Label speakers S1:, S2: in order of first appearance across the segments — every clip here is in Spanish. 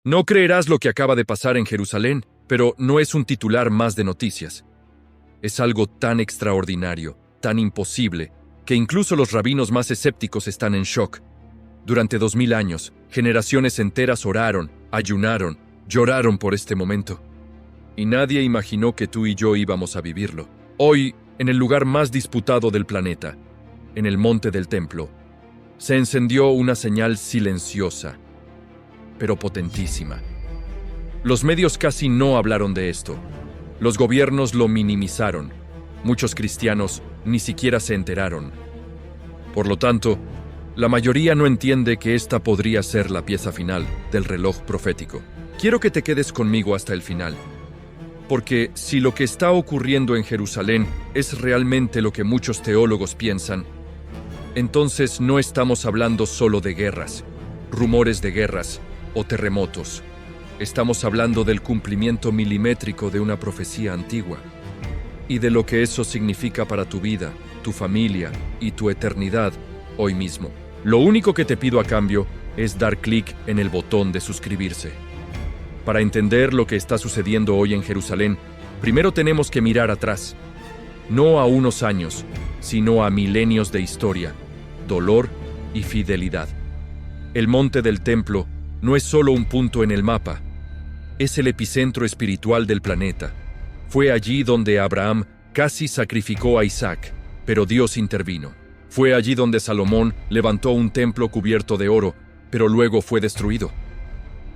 S1: No creerás lo que acaba de pasar en Jerusalén, pero no es un titular más de noticias. Es algo tan extraordinario, tan imposible, que incluso los rabinos más escépticos están en shock. Durante 2000 años, generaciones enteras oraron, ayunaron, lloraron por este momento. Y nadie imaginó que tú y yo íbamos a vivirlo. Hoy, en el lugar más disputado del planeta, en el monte del templo, se encendió una señal silenciosa, pero potentísima. Los medios casi no hablaron de esto. Los gobiernos lo minimizaron. Muchos cristianos ni siquiera se enteraron. Por lo tanto, la mayoría no entiende que esta podría ser la pieza final del reloj profético. Quiero que te quedes conmigo hasta el final. Porque si lo que está ocurriendo en Jerusalén es realmente lo que muchos teólogos piensan, entonces no estamos hablando solo de guerras, rumores de guerras o terremotos. Estamos hablando del cumplimiento milimétrico de una profecía antigua y de lo que eso significa para tu vida, tu familia y tu eternidad hoy mismo. Lo único que te pido a cambio es dar clic en el botón de suscribirse. Para entender lo que está sucediendo hoy en Jerusalén, primero tenemos que mirar atrás, no a unos años, sino a milenios de historia, dolor y fidelidad. El monte del templo no es solo un punto en el mapa, es el epicentro espiritual del planeta. Fue allí donde Abraham casi sacrificó a Isaac, pero Dios intervino. Fue allí donde Salomón levantó un templo cubierto de oro, pero luego fue destruido.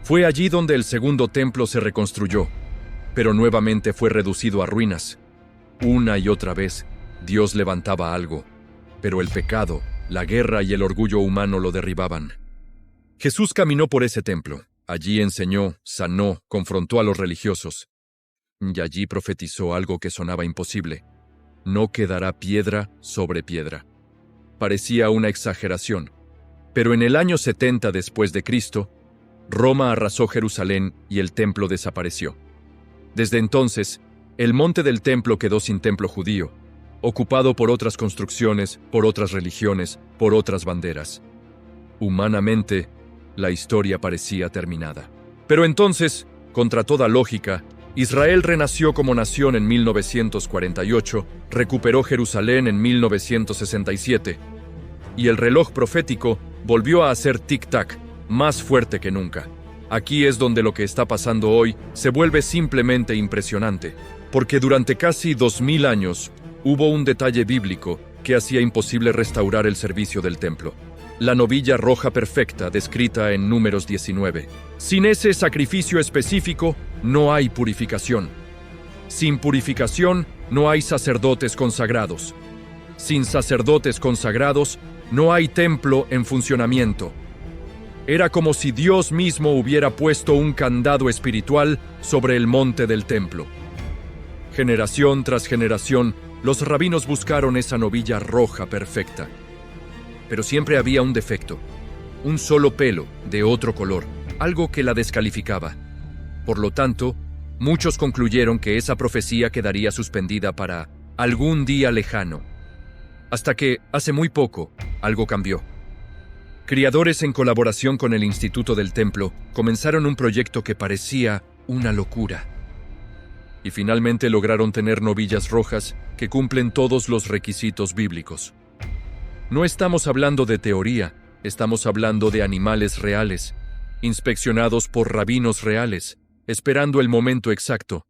S1: Fue allí donde el segundo templo se reconstruyó, pero nuevamente fue reducido a ruinas. Una y otra vez, Dios levantaba algo, pero el pecado, la guerra y el orgullo humano lo derribaban. Jesús caminó por ese templo. Allí enseñó, sanó, confrontó a los religiosos. Y allí profetizó algo que sonaba imposible. No quedará piedra sobre piedra. Parecía una exageración, pero en el año 70 después de Cristo, Roma arrasó Jerusalén y el templo desapareció. Desde entonces, el monte del templo quedó sin templo judío, ocupado por otras construcciones, por otras religiones, por otras banderas. Humanamente, la historia parecía terminada. Pero entonces, contra toda lógica, Israel renació como nación en 1948, recuperó Jerusalén en 1967, y el reloj profético volvió a hacer tic-tac, más fuerte que nunca. Aquí es donde lo que está pasando hoy se vuelve simplemente impresionante, porque durante casi 2000 años hubo un detalle bíblico que hacía imposible restaurar el servicio del templo. La novilla roja perfecta descrita en Números 19. Sin ese sacrificio específico, no hay purificación. Sin purificación, no hay sacerdotes consagrados. Sin sacerdotes consagrados, no hay templo en funcionamiento. Era como si Dios mismo hubiera puesto un candado espiritual sobre el monte del templo. Generación tras generación, los rabinos buscaron esa novilla roja perfecta. Pero siempre había un defecto, un solo pelo de otro color, algo que la descalificaba. Por lo tanto, muchos concluyeron que esa profecía quedaría suspendida para algún día lejano. Hasta que, hace muy poco, algo cambió. Criadores en colaboración con el Instituto del Templo comenzaron un proyecto que parecía una locura. Y finalmente lograron tener novillas rojas que cumplen todos los requisitos bíblicos. No estamos hablando de teoría, estamos hablando de animales reales, inspeccionados por rabinos reales, esperando el momento exacto.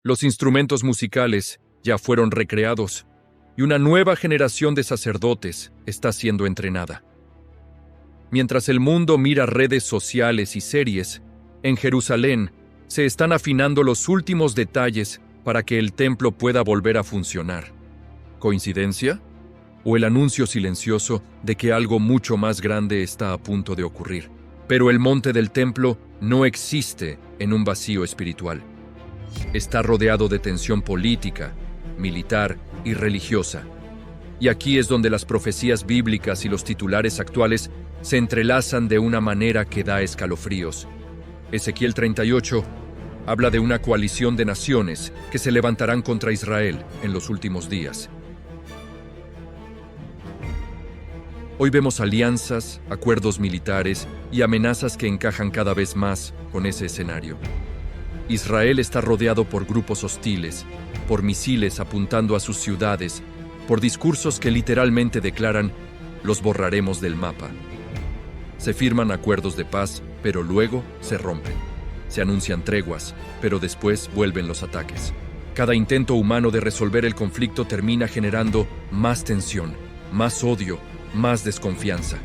S1: Los instrumentos musicales ya fueron recreados y una nueva generación de sacerdotes está siendo entrenada. Mientras el mundo mira redes sociales y series, en Jerusalén se están afinando los últimos detalles para que el templo pueda volver a funcionar. ¿Coincidencia? ¿O el anuncio silencioso de que algo mucho más grande está a punto de ocurrir? Pero el monte del templo no existe en un vacío espiritual. Está rodeado de tensión política, militar y religiosa. Y aquí es donde las profecías bíblicas y los titulares actuales se entrelazan de una manera que da escalofríos. Ezequiel 38 habla de una coalición de naciones que se levantarán contra Israel en los últimos días. Hoy vemos alianzas, acuerdos militares y amenazas que encajan cada vez más con ese escenario. Israel está rodeado por grupos hostiles, por misiles apuntando a sus ciudades, por discursos que literalmente declaran: los borraremos del mapa. Se firman acuerdos de paz, pero luego se rompen. Se anuncian treguas, pero después vuelven los ataques. Cada intento humano de resolver el conflicto termina generando más tensión, más odio, más desconfianza.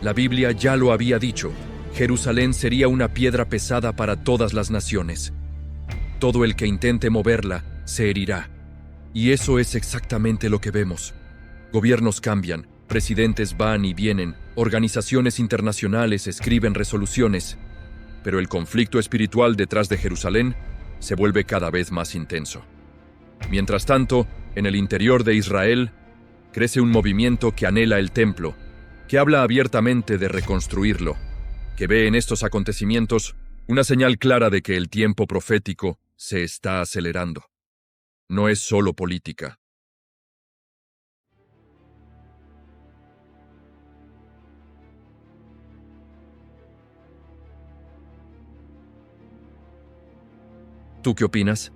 S1: La Biblia ya lo había dicho: Jerusalén sería una piedra pesada para todas las naciones. Todo el que intente moverla se herirá. Y eso es exactamente lo que vemos. Gobiernos cambian, presidentes van y vienen, organizaciones internacionales escriben resoluciones, pero el conflicto espiritual detrás de Jerusalén se vuelve cada vez más intenso. Mientras tanto, en el interior de Israel, crece un movimiento que anhela el templo, que habla abiertamente de reconstruirlo, que ve en estos acontecimientos una señal clara de que el tiempo profético se está acelerando. No es solo política. ¿Tú qué opinas?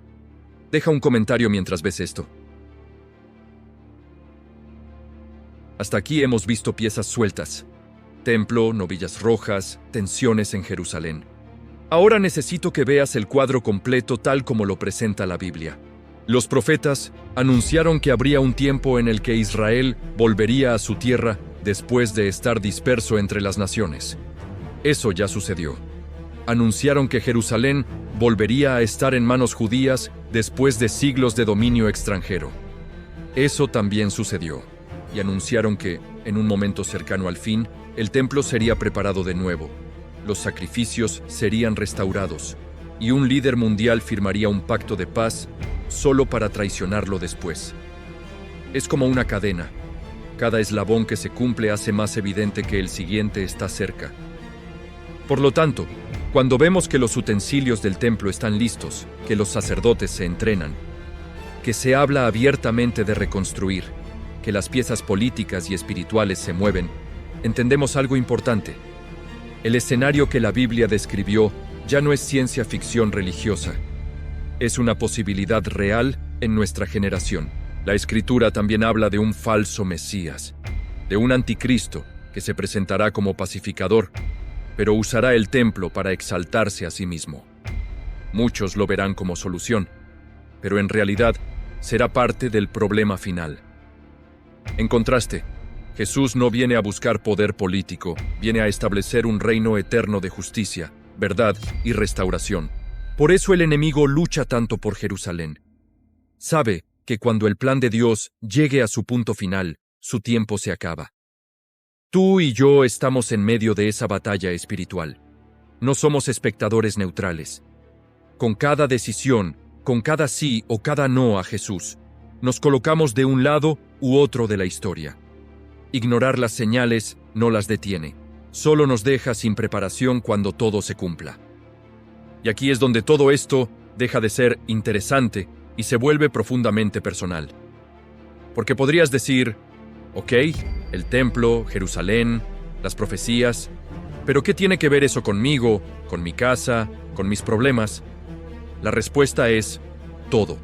S1: Deja un comentario mientras ves esto. Hasta aquí hemos visto piezas sueltas: templo, novillas rojas, tensiones en Jerusalén. Ahora necesito que veas el cuadro completo tal como lo presenta la Biblia. Los profetas anunciaron que habría un tiempo en el que Israel volvería a su tierra después de estar disperso entre las naciones. Eso ya sucedió. Anunciaron que Jerusalén volvería a estar en manos judías después de siglos de dominio extranjero. Eso también sucedió. Y anunciaron que, en un momento cercano al fin, el templo sería preparado de nuevo, los sacrificios serían restaurados, y un líder mundial firmaría un pacto de paz solo para traicionarlo después. Es como una cadena. Cada eslabón que se cumple hace más evidente que el siguiente está cerca. Por lo tanto, cuando vemos que los utensilios del templo están listos, que los sacerdotes se entrenan, que se habla abiertamente de reconstruir, que las piezas políticas y espirituales se mueven, entendemos algo importante. El escenario que la Biblia describió ya no es ciencia ficción religiosa. Es una posibilidad real en nuestra generación. La Escritura también habla de un falso Mesías, de un anticristo que se presentará como pacificador, pero usará el templo para exaltarse a sí mismo. Muchos lo verán como solución, pero en realidad será parte del problema final. En contraste, Jesús no viene a buscar poder político, viene a establecer un reino eterno de justicia, verdad y restauración. Por eso el enemigo lucha tanto por Jerusalén. Sabe que cuando el plan de Dios llegue a su punto final, su tiempo se acaba. Tú y yo estamos en medio de esa batalla espiritual. No somos espectadores neutrales. Con cada decisión, con cada sí o cada no a Jesús, nos colocamos de un lado u otro de la historia. Ignorar las señales no las detiene, solo nos deja sin preparación cuando todo se cumpla. Y aquí es donde todo esto deja de ser interesante y se vuelve profundamente personal. Porque podrías decir: ok, el templo, Jerusalén, las profecías, pero ¿qué tiene que ver eso conmigo, con mi casa, con mis problemas? La respuesta es: todo.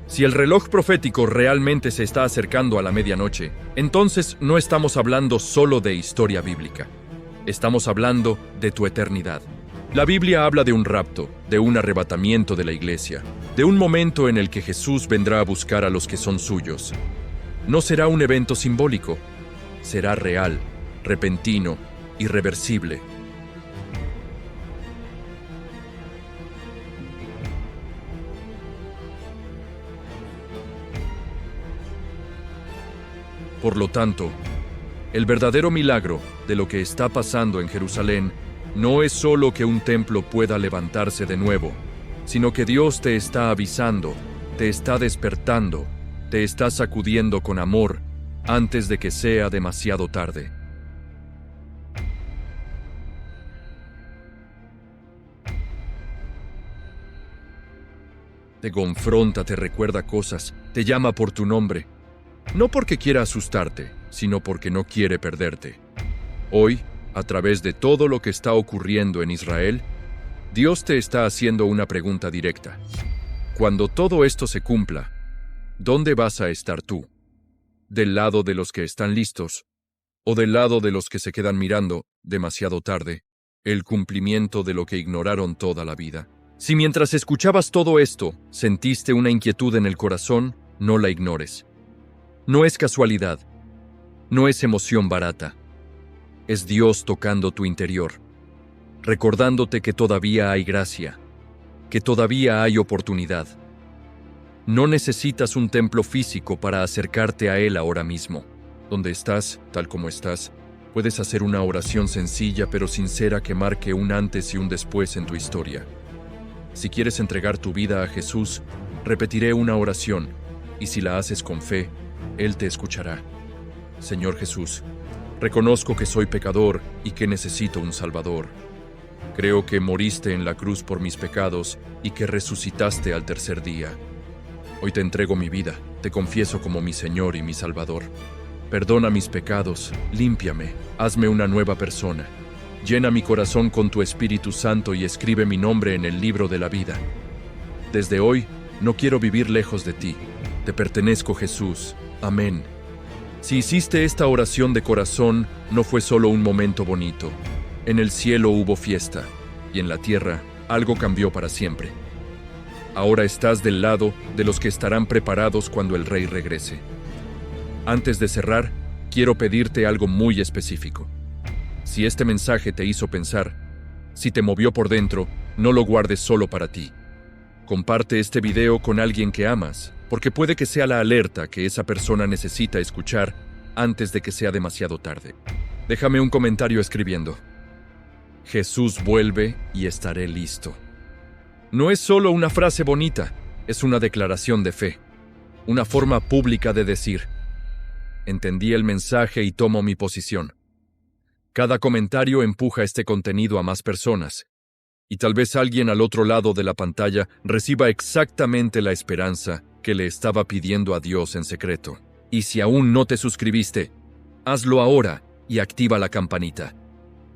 S1: Si el reloj profético realmente se está acercando a la medianoche, entonces no estamos hablando solo de historia bíblica. Estamos hablando de tu eternidad. La Biblia habla de un rapto, de un arrebatamiento de la iglesia, de un momento en el que Jesús vendrá a buscar a los que son suyos. No será un evento simbólico, será real, repentino, irreversible. Por lo tanto, el verdadero milagro de lo que está pasando en Jerusalén no es solo que un templo pueda levantarse de nuevo, sino que Dios te está avisando, te está despertando, te está sacudiendo con amor antes de que sea demasiado tarde. Te confronta, te recuerda cosas, te llama por tu nombre. No porque quiera asustarte, sino porque no quiere perderte. Hoy, a través de todo lo que está ocurriendo en Israel, Dios te está haciendo una pregunta directa. Cuando todo esto se cumpla, ¿dónde vas a estar tú? ¿Del lado de los que están listos? ¿O del lado de los que se quedan mirando, demasiado tarde, el cumplimiento de lo que ignoraron toda la vida? Si mientras escuchabas todo esto, sentiste una inquietud en el corazón, no la ignores. No es casualidad, no es emoción barata. Es Dios tocando tu interior, recordándote que todavía hay gracia, que todavía hay oportunidad. No necesitas un templo físico para acercarte a Él ahora mismo. Donde estás, tal como estás, puedes hacer una oración sencilla pero sincera que marque un antes y un después en tu historia. Si quieres entregar tu vida a Jesús, repetiré una oración, y si la haces con fe, Él te escuchará. Señor Jesús, reconozco que soy pecador y que necesito un Salvador. Creo que moriste en la cruz por mis pecados y que resucitaste al tercer día. Hoy te entrego mi vida, te confieso como mi Señor y mi Salvador. Perdona mis pecados, límpiame, hazme una nueva persona. Llena mi corazón con tu Espíritu Santo y escribe mi nombre en el libro de la vida. Desde hoy, no quiero vivir lejos de ti. Te pertenezco, Jesús. Amén. Si hiciste esta oración de corazón, no fue solo un momento bonito. En el cielo hubo fiesta, y en la tierra algo cambió para siempre. Ahora estás del lado de los que estarán preparados cuando el Rey regrese. Antes de cerrar, quiero pedirte algo muy específico. Si este mensaje te hizo pensar, si te movió por dentro, no lo guardes solo para ti. Comparte este video con alguien que amas, porque puede que sea la alerta que esa persona necesita escuchar antes de que sea demasiado tarde. Déjame un comentario escribiendo: Jesús vuelve y estaré listo. No es solo una frase bonita, es una declaración de fe, una forma pública de decir: entendí el mensaje y tomo mi posición. Cada comentario empuja este contenido a más personas, y tal vez alguien al otro lado de la pantalla reciba exactamente la esperanza que le estaba pidiendo a Dios en secreto. Y si aún no te suscribiste, hazlo ahora y activa la campanita.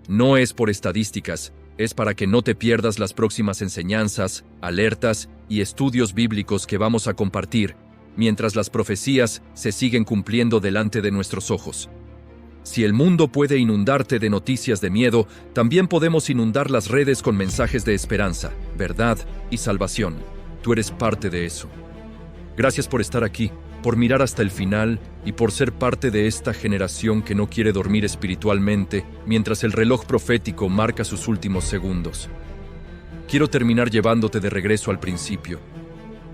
S1: No es por estadísticas, es para que no te pierdas las próximas enseñanzas, alertas y estudios bíblicos que vamos a compartir, mientras las profecías se siguen cumpliendo delante de nuestros ojos. Si el mundo puede inundarte de noticias de miedo, también podemos inundar las redes con mensajes de esperanza, verdad y salvación. Tú eres parte de eso. Gracias por estar aquí, por mirar hasta el final y por ser parte de esta generación que no quiere dormir espiritualmente mientras el reloj profético marca sus últimos segundos. Quiero terminar llevándote de regreso al principio.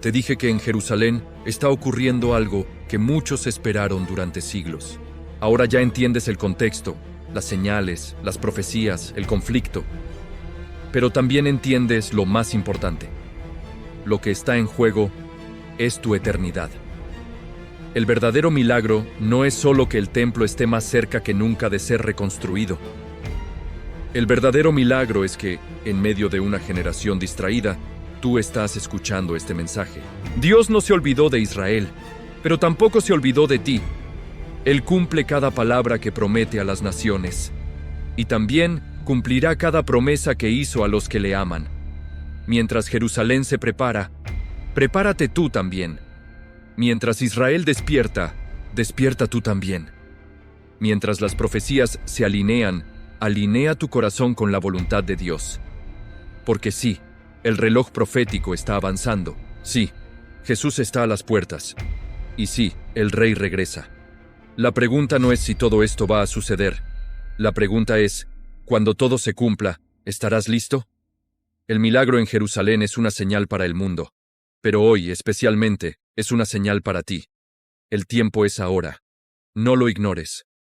S1: Te dije que en Jerusalén está ocurriendo algo que muchos esperaron durante siglos. Ahora ya entiendes el contexto, las señales, las profecías, el conflicto. Pero también entiendes lo más importante. Lo que está en juego es tu eternidad. El verdadero milagro no es solo que el templo esté más cerca que nunca de ser reconstruido. El verdadero milagro es que, en medio de una generación distraída, tú estás escuchando este mensaje. Dios no se olvidó de Israel, pero tampoco se olvidó de ti. Él cumple cada palabra que promete a las naciones, y también cumplirá cada promesa que hizo a los que le aman. Mientras Jerusalén se prepara, prepárate tú también. Mientras Israel despierta, despierta tú también. Mientras las profecías se alinean, alinea tu corazón con la voluntad de Dios. Porque sí, el reloj profético está avanzando. Sí, Jesús está a las puertas. Y sí, el Rey regresa. La pregunta no es si todo esto va a suceder. La pregunta es, cuando todo se cumpla, ¿estarás listo? El milagro en Jerusalén es una señal para el mundo, pero hoy, especialmente, es una señal para ti. El tiempo es ahora. No lo ignores.